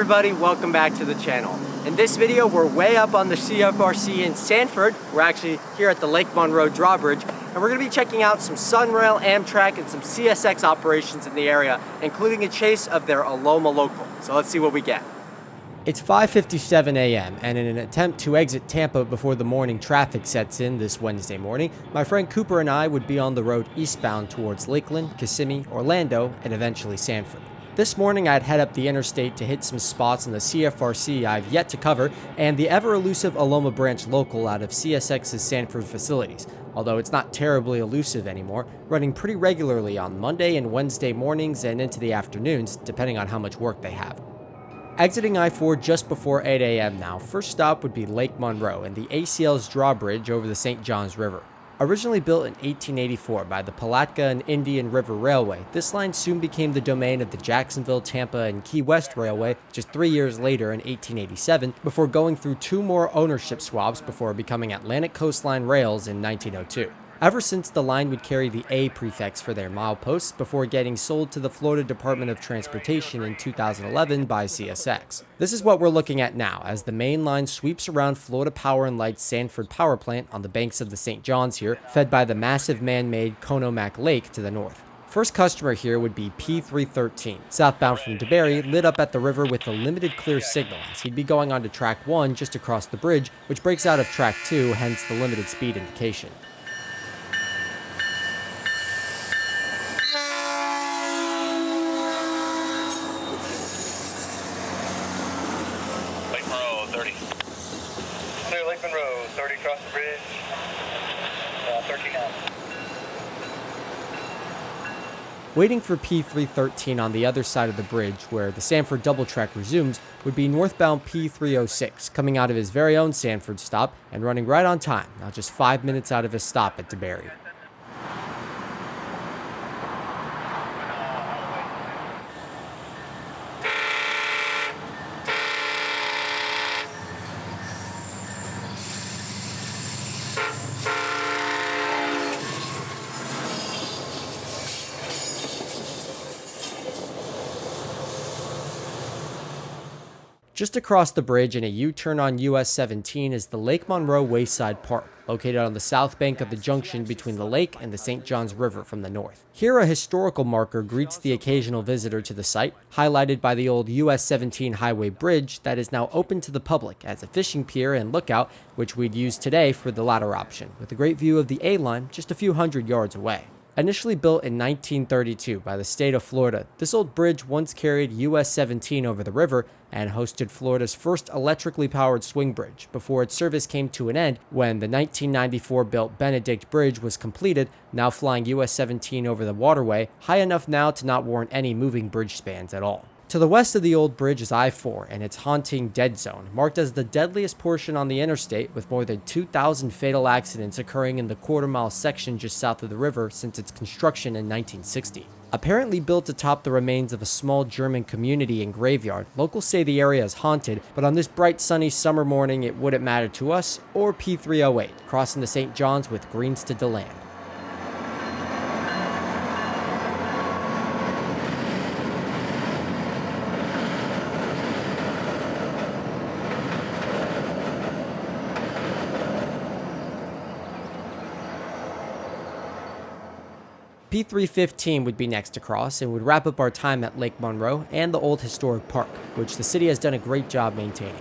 everybody, welcome back to the channel. In this video, we're way up on the CFRC in Sanford. We're actually here at the Lake Monroe Drawbridge, and we're gonna be checking out some Sunrail, Amtrak, and some CSX operations in the area, including a chase of their Aloma local. So let's see what we get. It's 5:57 a.m., and in an attempt to exit Tampa before the morning traffic sets in this Wednesday morning, my friend Cooper and I would be on the road eastbound towards Lakeland, Kissimmee, Orlando, and eventually Sanford. This morning, I'd head up the interstate to hit some spots in the CFRC I've yet to cover, and the ever-elusive Aloma branch local out of CSX's Sanford facilities, although it's not terribly elusive anymore, running pretty regularly on Monday and Wednesday mornings and into the afternoons, depending on how much work they have. Exiting I-4 just before 8 a.m. now, first stop would be Lake Monroe and the ACL's drawbridge over the St. Johns River. Originally built in 1884 by the Palatka and Indian River Railway, this line soon became the domain of the Jacksonville, Tampa, and Key West Railway just 3 years later in 1887, before going through two more ownership swaps before becoming Atlantic Coastline Rails in 1902. Ever since, the line would carry the A prefix for their mileposts before getting sold to the Florida Department of Transportation in 2011 by CSX. This is what we're looking at now as the main line sweeps around Florida Power & Light's Sanford power plant on the banks of the St. Johns here, fed by the massive man-made Conomac Lake to the north. First customer here would be P313, southbound from DeBary, lit up at the river with a limited clear signal as he'd be going on to track 1 just across the bridge, which breaks out of track 2, hence the limited speed indication. Lake Monroe, 30 across the bridge, 13 out. Waiting for P313 on the other side of the bridge, where the Sanford double track resumes, would be northbound P306, coming out of his very own Sanford stop and running right on time, now just 5 minutes out of his stop at DeBary. Just across the bridge in a U-turn on US 17 is the Lake Monroe Wayside Park, located on the south bank of the junction between the lake and the St. Johns River from the north. Here, a historical marker greets the occasional visitor to the site, highlighted by the old US 17 highway bridge that is now open to the public as a fishing pier and lookout, which we'd use today for the latter option, with a great view of the A-line just a few hundred yards away. Initially built in 1932 by the state of Florida, this old bridge once carried US 17 over the river and hosted Florida's first electrically powered swing bridge before its service came to an end when the 1994 built Benedict Bridge was completed, now flying US 17 over the waterway, high enough now to not warrant any moving bridge spans at all. To the west of the old bridge is I-4 and its haunting dead zone, marked as the deadliest portion on the interstate with more than 2,000 fatal accidents occurring in the quarter-mile section just south of the river since its construction in 1960. Apparently built atop the remains of a small German community and graveyard, locals say the area is haunted, but on this bright sunny summer morning it wouldn't matter to us or P308, crossing the St. Johns with greens to DeLand. P315 would be next to cross and would wrap up our time at Lake Monroe and the old historic park, which the city has done a great job maintaining.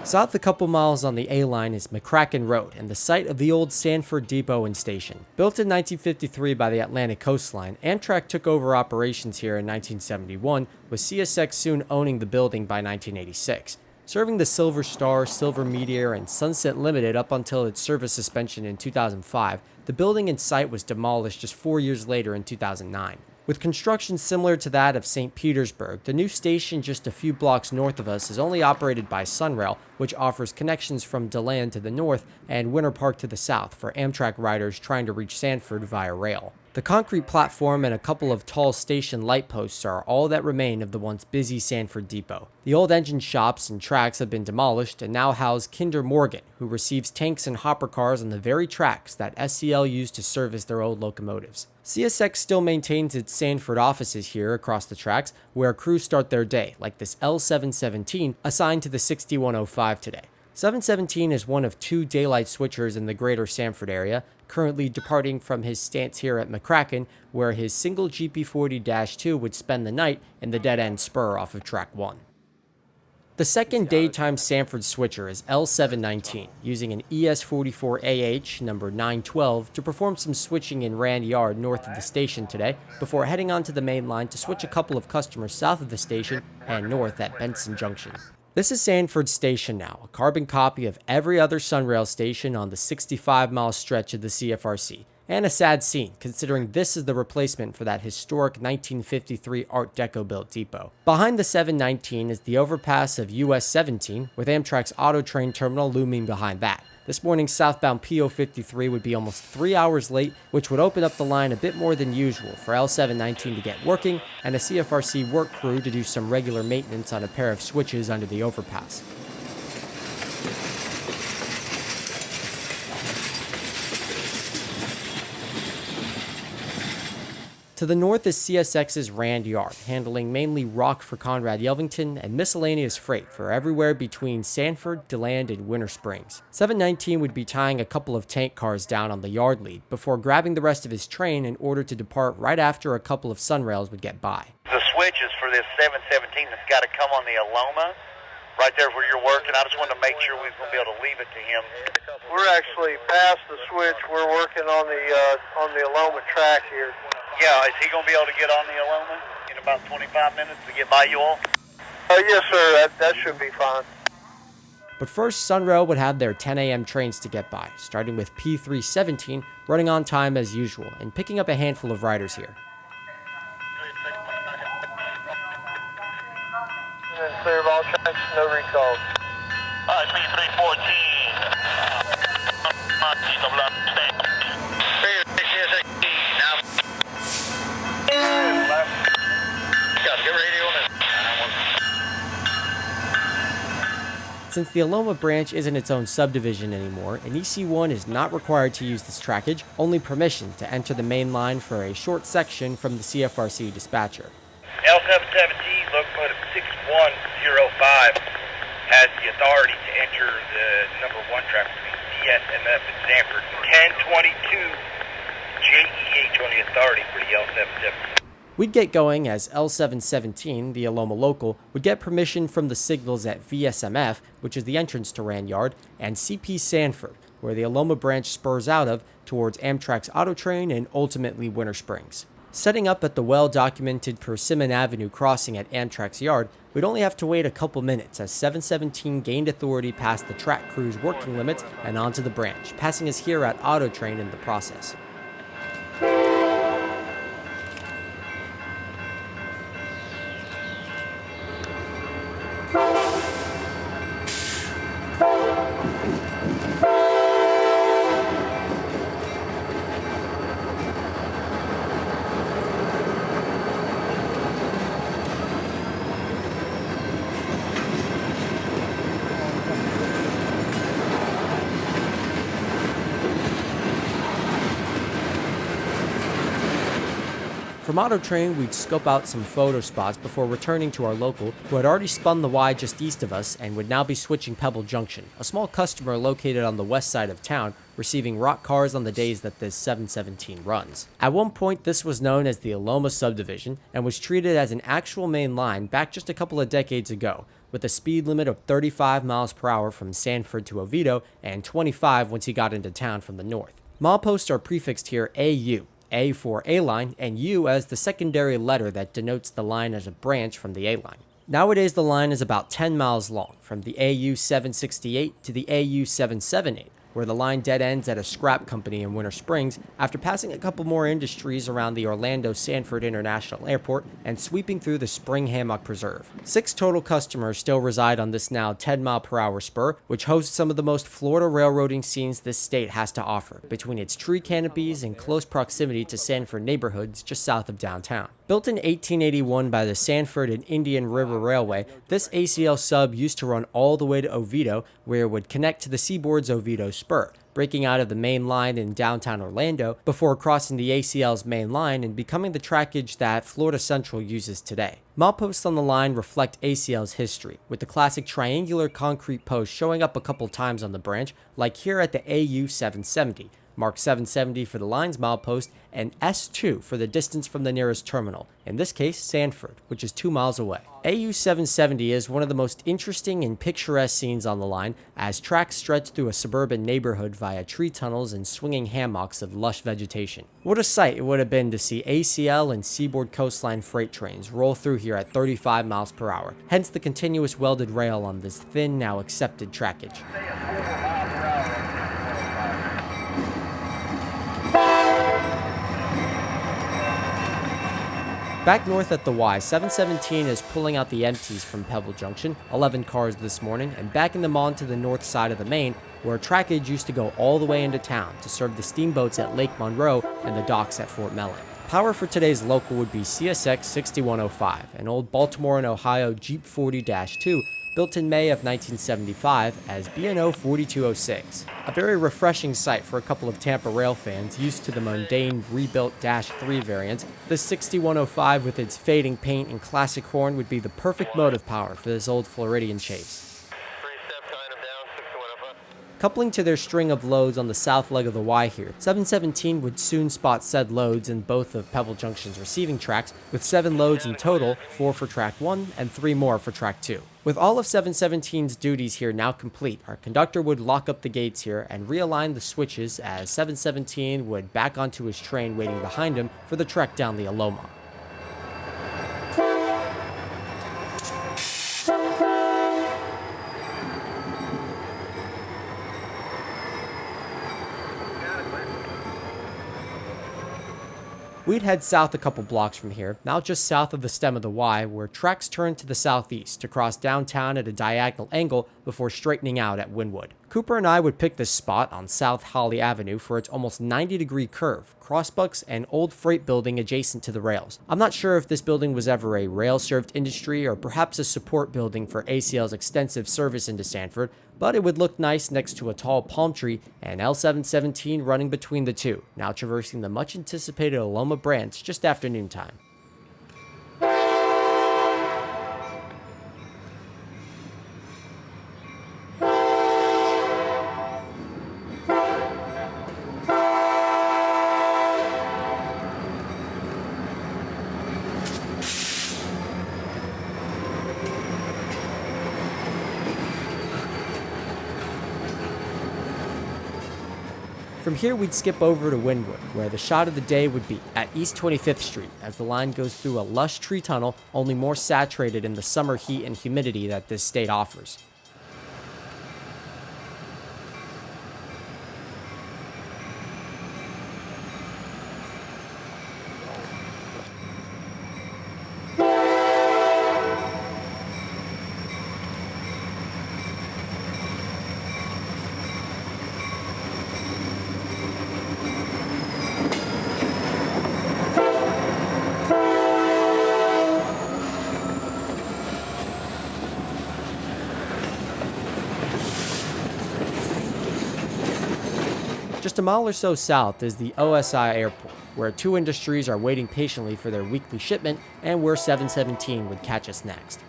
South a couple miles on the A-line is McCracken Road and the site of the old Sanford Depot and Station. Built in 1953 by the Atlantic Coastline, Amtrak took over operations here in 1971, with CSX soon owning the building by 1986. Serving the Silver Star, Silver Meteor, and Sunset Limited up until its service suspension in 2005, the building and site was demolished just 4 years later in 2009. With construction similar to that of St. Petersburg, the new station just a few blocks north of us is only operated by Sunrail, which offers connections from DeLand to the north and Winter Park to the south for Amtrak riders trying to reach Sanford via rail. The The concrete platform and a couple of tall station light posts are all that remain of the once busy Sanford depot. The old engine shops and tracks have been demolished and now house Kinder Morgan, who receives tanks and hopper cars on the very tracks that SCL used to service their old locomotives. CSX still maintains its Sanford offices here across the tracks, where crews start their day, like this L717 assigned to the 6105 today. 717 is one of 2 daylight switchers in the greater Sanford area, currently departing from his stance here at McCracken, where his single GP40-2 would spend the night in the dead-end spur off of Track 1. The second daytime Sanford switcher is L719, using an ES44AH number 912 to perform some switching in Rand Yard north of the station today, before heading onto the main line to switch a couple of customers south of the station and north at Benson Junction. This is Sanford Station now, a carbon copy of every other Sunrail station on the 65-mile stretch of the CFRC. And a sad scene, considering this is the replacement for that historic 1953 Art Deco built depot. Behind the 719 is the overpass of US 17, with Amtrak's auto train terminal looming behind that. This morning's southbound PO 53 would be almost 3 hours late, which would open up the line a bit more than usual for L719 to get working and a CFRC work crew to do some regular maintenance on a pair of switches under the overpass. To the north is CSX's Rand Yard, handling mainly rock for Conrad Yelvington and miscellaneous freight for everywhere between Sanford, DeLand, and Winter Springs. 719 would be tying a couple of tank cars down on the yard lead before grabbing the rest of his train in order to depart right after a couple of Sunrails would get by. The switches for this 717 that's got to come on the Aloma, right there where you're working. I just wanted to make sure we were going to be able to leave it to him. We're actually past the switch. We're working on the Aloma track here. Yeah, is he going to be able to get on the Aloma in about 25 minutes to get by you all? Yes, sir. That should be fine. But first, Sunrail would have their 10 a.m. trains to get by, starting with P317 running on time as usual and picking up a handful of riders here. Clear of all tracks, no recalls. Since the Aloma branch isn't its own subdivision anymore, an EC1 is not required to use this trackage, only permission to enter the main line for a short section from the CFRC dispatcher. L717, locomotive 6105, has the authority to enter the number 1 track between DSMF and Sanford. 1022 JEH on the authority for the L717. We'd get going as L717, the Aloma local, would get permission from the signals at VSMF, which is the entrance to Rand Yard, and CP Sanford, where the Aloma branch spurs out of towards Amtrak's auto train and ultimately Winter Springs. Setting up at the well-documented Persimmon Avenue crossing at Amtrak's yard, we'd only have to wait a couple minutes as 717 gained authority past the track crew's working limits and onto the branch, passing us here at Auto Train in the process. From Auto Train, we'd scope out some photo spots before returning to our local, who had already spun the Y just east of us and would now be switching Pebble Junction, a small customer located on the west side of town, receiving rock cars on the days that this 717 runs. At one point, this was known as the Aloma subdivision and was treated as an actual main line back just a couple of decades ago, with a speed limit of 35 miles per hour from Sanford to Oviedo and 25 once you got into town from the north. Mileposts are prefixed here AU. A for A-line, and U as the secondary letter that denotes the line as a branch from the A-line. Nowadays, the line is about 10 miles long, from the AU 768 to the AU 778, where the line dead ends at a scrap company in Winter Springs after passing a couple more industries around the Orlando Sanford International Airport and sweeping through the Spring Hammock Preserve. 6 total customers still reside on this now 10-mile-per-hour spur, which hosts some of the most Florida railroading scenes this state has to offer, between its tree canopies and close proximity to Sanford neighborhoods just south of downtown. Built in 1881 by the Sanford and Indian River Railway, this ACL sub used to run all the way to Oviedo, where it would connect to the Seaboard's Oviedo Spur, breaking out of the main line in downtown Orlando before crossing the ACL's main line and becoming the trackage that Florida Central uses today. Mileposts on the line reflect ACL's history, with the classic triangular concrete post showing up a couple times on the branch, like here at the AU 770. Mark 770 for the line's milepost, and S2 for the distance from the nearest terminal, in this case Sanford, which is 2 miles away. AU 770 is one of the most interesting and picturesque scenes on the line, as tracks stretch through a suburban neighborhood via tree tunnels and swinging hammocks of lush vegetation. What a sight it would have been to see ACL and Seaboard Coastline freight trains roll through here at 35 miles per hour, hence the continuous welded rail on this thin, now accepted trackage. Back north at the Y, 717 is pulling out the empties from Pebble Junction, 11 cars this morning, and backing them on to the north side of the main, where trackage used to go all the way into town to serve the steamboats at Lake Monroe and the docks at Fort Mellon. Power for today's local would be CSX 6105, an old Baltimore and Ohio Jeep 40-2, built in May of 1975 as B&O 4206. A very refreshing sight for a couple of Tampa rail fans used to the mundane rebuilt Dash 3 variant. This 6105 with its fading paint and classic horn would be the perfect motive power for this old Floridian chase. Coupling to their string of loads on the south leg of the Y here, 717 would soon spot said loads in both of Pebble Junction's receiving tracks, with 7 loads in total, 4 for track 1 and 3 more for track 2. With all of 717's duties here now complete, our conductor would lock up the gates here and realign the switches as 717 would back onto his train waiting behind him for the trek down the Aloma. We'd head south a couple blocks from here, now just south of the stem of the Y, where tracks turn to the southeast to cross downtown at a diagonal angle before straightening out at Wynwood. Cooper and I would pick this spot on South Holly Avenue for its almost 90-degree curve, crossbucks, and old freight building adjacent to the rails. I'm not sure if this building was ever a rail-served industry or perhaps a support building for ACL's extensive service into Sanford, but it would look nice next to a tall palm tree and L717 running between the two, now traversing the much-anticipated Aloma branch just after noontime. From here, we'd skip over to Wynwood, where the shot of the day would be at East 25th Street, as the line goes through a lush tree tunnel, only more saturated in the summer heat and humidity that this state offers. Just a mile or so south is the OSI Airport, where 2 industries are waiting patiently for their weekly shipment and where 717 would catch us next.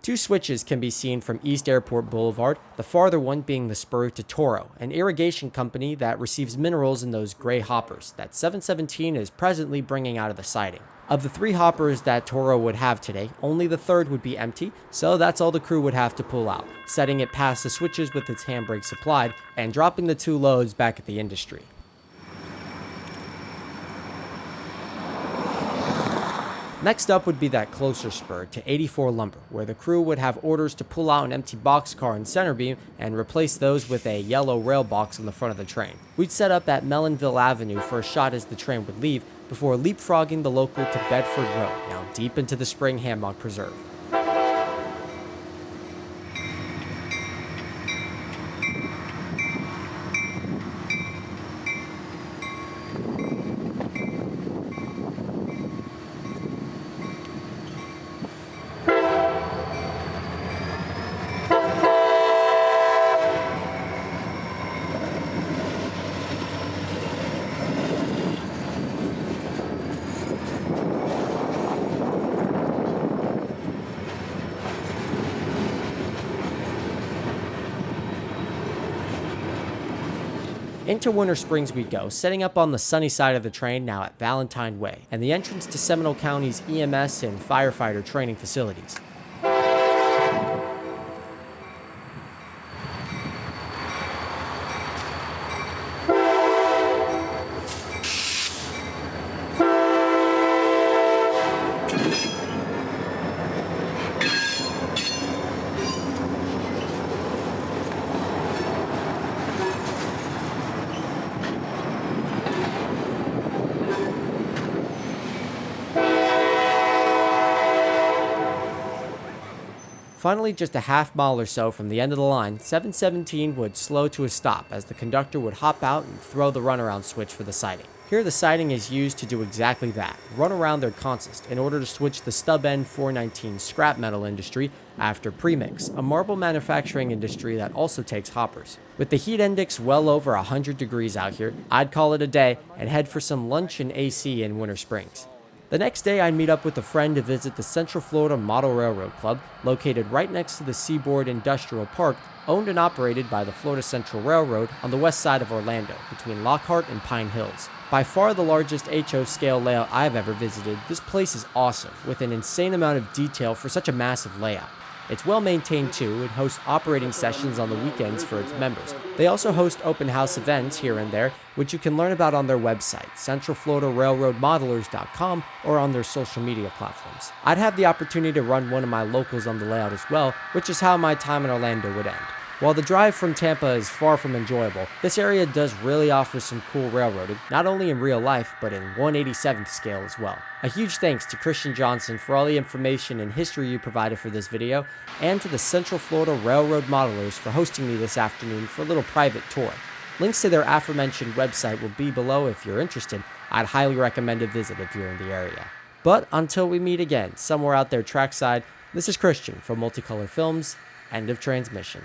2 switches can be seen from East Airport Boulevard, the farther one being the spur to Toro, an irrigation company that receives minerals in those gray hoppers that 717 is presently bringing out of the siding. Of the 3 hoppers that Toro would have today, only the third would be empty, so that's all the crew would have to pull out, setting it past the switches with its handbrake supplied, and dropping the 2 loads back at the industry. Next up would be that closer spur to 84 Lumber, where the crew would have orders to pull out an empty boxcar and center beam and replace those with a yellow rail box on the front of the train. We'd set up at Mellonville Avenue for a shot as the train would leave, before leapfrogging the local to Bedford Road, now deep into the Spring Hammock Preserve. Into Winter Springs we go, setting up on the sunny side of the train now at Valentine Way, and the entrance to Seminole County's EMS and firefighter training facilities. Finally, just a half mile or so from the end of the line, 717 would slow to a stop as the conductor would hop out and throw the runaround switch for the siding. Here, the siding is used to do exactly that, run around their consist in order to switch the stub end 419 scrap metal industry after premix, a marble manufacturing industry that also takes hoppers. With the heat index well over 100 degrees out here, I'd call it a day and head for some lunch and AC in Winter Springs. The next day, I'd meet up with a friend to visit the Central Florida Model Railroad Club, located right next to the Seaboard Industrial Park, owned and operated by the Florida Central Railroad on the west side of Orlando, between Lockhart and Pine Hills. By far the largest HO scale layout I've ever visited, this place is awesome, with an insane amount of detail for such a massive layout. It's well maintained too, and hosts operating sessions on the weekends for its members. They also host open house events here and there, which you can learn about on their website, centralfloridarailroadmodelers.com, or on their social media platforms. I'd have the opportunity to run one of my locals on the layout as well, which is how my time in Orlando would end. While the drive from Tampa is far from enjoyable, this area does really offer some cool railroading, not only in real life, but in 1/87th scale as well. A huge thanks to Christian Johnson for all the information and history you provided for this video, and to the Central Florida Railroad Modelers for hosting me this afternoon for a little private tour. Links to their aforementioned website will be below if you're interested. I'd highly recommend a visit if you're in the area. But until we meet again, somewhere out there trackside, this is Christian from Multicolor Films. End of transmission.